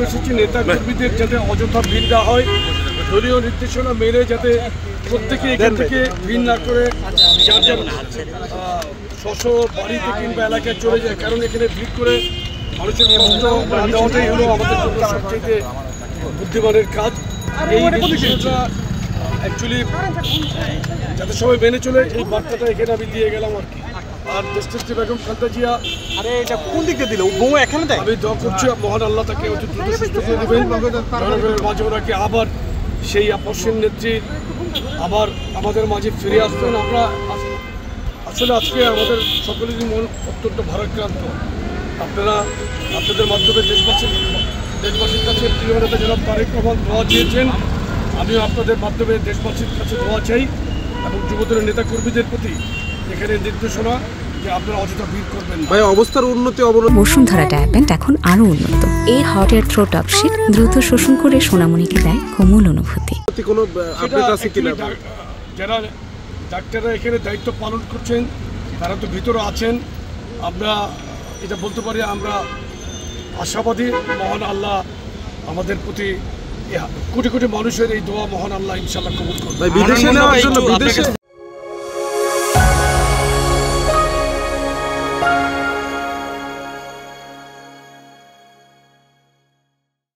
এসেছি নেতা কর্মীদের যাতে অযথা ভিড় না হয়, দলীয় নির্দেশনা মেনে যাতে প্রত্যেকে এখান থেকে ভিড় না করে যার যার স্ব বাড়িতে কিংবা এলাকায় চলে যায়। কারণ এখানে ভিড় করে মানুষের কষ্ট না দেওয়াটাই হলো আমাদের জন্য সবচেয়ে বুদ্ধিমানের কাজ। এই নির্দেশনাটা অ্যাকচুয়ালি যাতে সবাই মেনে চলে, এই বার্তাটা এখানে আমি দিয়ে গেলাম আর কি। আর দেশনেত্রী বেগম খালেদা জিয়া, আরে এটা কোন দিক দিয়ে দিল? বউ এখানে দেয়? আমি দোয়া করছি মহান আল্লাহ তাকে অতি দ্রুত সুস্থ করে দেবেন, জনগণের মাঝে ওনাকে আবার সেই আপসীন নেত্রী আবার আমাদের মাঝে ফিরে আসবেন। আমরা আসলে আজকে আমাদের সকলেরই মন অত্যন্ত ভারাক্রান্ত। আপনারা আপনাদের মাধ্যমে দেশবাসীর কাছে প্রিয় নেতা জনাব তারেক রহমান দোয়া চেয়েছেন, আমিও আপনাদের মাধ্যমে দেশবাসীর কাছে দোয়া চাই এবং যুবদলের নেতাকর্মীদের প্রতি এখানে নির্দেশনা যে আপনারা অযথা ভিড় করবেন। ভাই অবস্থার উন্নতি বসুন্ধরা ডায়াপেন্ট এখন আরো উন্নত। এই hot air through top sheet দ্রুত শোষণ করে সোনামণিকে দেয় কোমল অনুভূতি। কোনো আপডেট আছে কিনা? যারা ডাক্তাররা এখানে দায়িত্ব পালন করছেন তারা তো ভিতরে আছেন। আমরা এটা বলতে পারি আমরা আশাবাদী, মহান আল্লাহ আমাদের প্রতি কোটি কোটি মানুষের এই দোয়া মহান আল্লাহ ইনশাআল্লাহ কবুল করবেন। বিদেশে